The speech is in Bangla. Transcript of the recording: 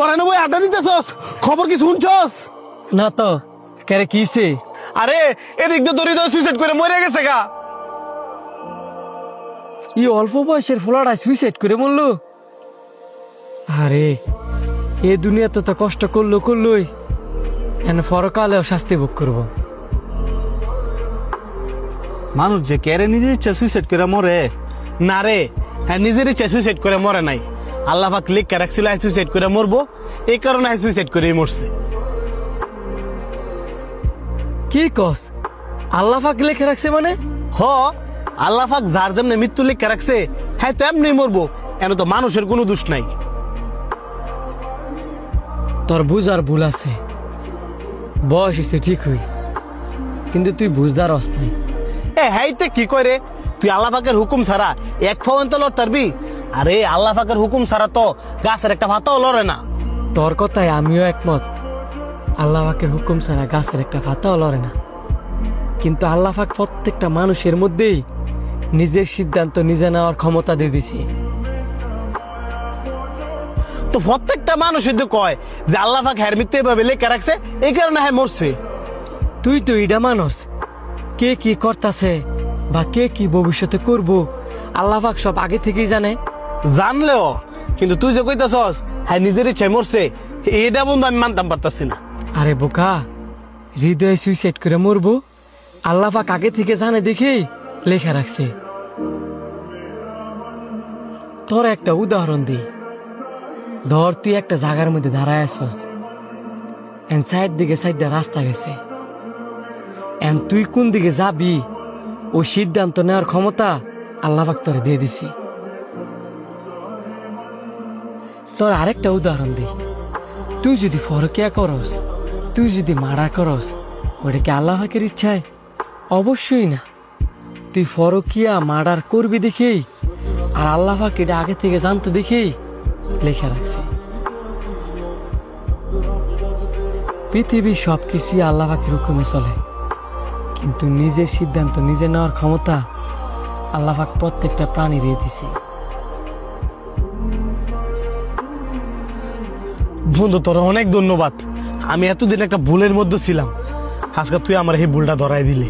তোরা না বই আড্ডা দিতেছস, খবর কি শুনছস? না তো কেরে কিছে? আরে এদিক তো দড়ি সুইসাইড করে মরে গেছে গা। ই অল্প বয়সের ফোলাটা সুইসাইড করে মরলো? আরে এ দুনিয়াতে তো কষ্ট করলোই এখন পরকালেও শাস্তি ভোগ করবো। মানুষ যে কেরে নিজের ইচ্ছা সুইসাইড করে মরে না রে, হ্যাঁ নিজের ইচ্ছা সুইসাইড করে মরে নাই, আল্লাহ পাক লিখে রাখছিল সুইসাইড করে মরবো, এই কারণে সুইসাইড করে মরছে। কি কস? আল্লাহ পাক লিখে রাখছে মানে? হ, আল্লাহ পাক যার যেমনি মৃত্যু লিখে রাখছে হ্যাঁ তো এমনি মরবো, এন তো মানুষের কোনো দোষ নাই। তোর বুঝার ভুল আছে, বয়স হচ্ছে ঠিক হই, কিন্তু তুই বুঝদার অস নাই। এ হাইতে কি করে, তুই আল্লাহ পাকের হুকুম ছাড়া এক ফোন লড় তারবি? আরে আল্লাহ পাকের হুকুম ছাড়া তো গাছের একটা ভাতাও লড়ে না। তোর কথায় আমিও একমত, আল্লাহ পাকের হুকুম ছাড়া গাছের একটা পাতাও লড়ে না, কিন্তু আল্লাহ পাক প্রত্যেকটা মানুষের মধ্যেই নিজের সিদ্ধান্ত নিজে নেওয়ার ক্ষমতা দিয়ে দিছি। তো প্রত্যেকটা মানুষ যদি কয় যে আল্লাহ পাক হ্যার মৃত্যু এভাবে লেখা রাখছে এই কারণে হ্যাঁ মরছে। তুই তো ইডা মানুষ, কে কি করতাছে বা কে কি ভবিষ্যতে করব আল্লাহ পাক সব আগে থেকেই জানে। জানলেও কিন্তু তুই যে কইতাছস হ্যাঁ নিজের ইচ্ছায় মরছে, এটা বন্ধু আমি মানতাম পারতাছি না। আরে বোকা, হৃদয়ে সুইসাইড করে মরবো আল্লাহ পাক আগে থেকে জানে দেখেই লেখা রাখছে। তোর একটা উদাহরণ দিই, ধর তুই একটা জায়গার মধ্যে দাঁড়ায় আসস, এন সাইড দিকে সাইডটা রাস্তা গেছে, এন তুই কোন দিকে যাবি ও সিদ্ধান্ত নেওয়ার ক্ষমতা আল্লাহ পাক তোরে দিয়ে দিছি। তোর আরেকটা উদাহরণ দিই, তুই যদি ফরকিয়া করস, তুই যদি মারা করস, ওটা কি আল্লাহ পাকের ইচ্ছায়? অবশ্যই না। তুই ফরকিয়া মার্ডার করবি দেখেই আর আল্লাহ পাক এটা আগে থেকে জানতো দেখেই লেখা রাখছে। পৃথিবীর সবকিছুই আল্লাহ পাকের হুকুমে চলে, কিন্তু নিজের সিদ্ধান্ত নিজে নেওয়ার ক্ষমতা আল্লাহ পাক প্রত্যেকটা প্রাণীর দিছে। বন্ধু তোর অনেক ধন্যবাদ, আমি এতদিন একটা ভুলের মধ্যে ছিলাম, আজকে তুই আমার এই ভুলটা ধরাই দিলি।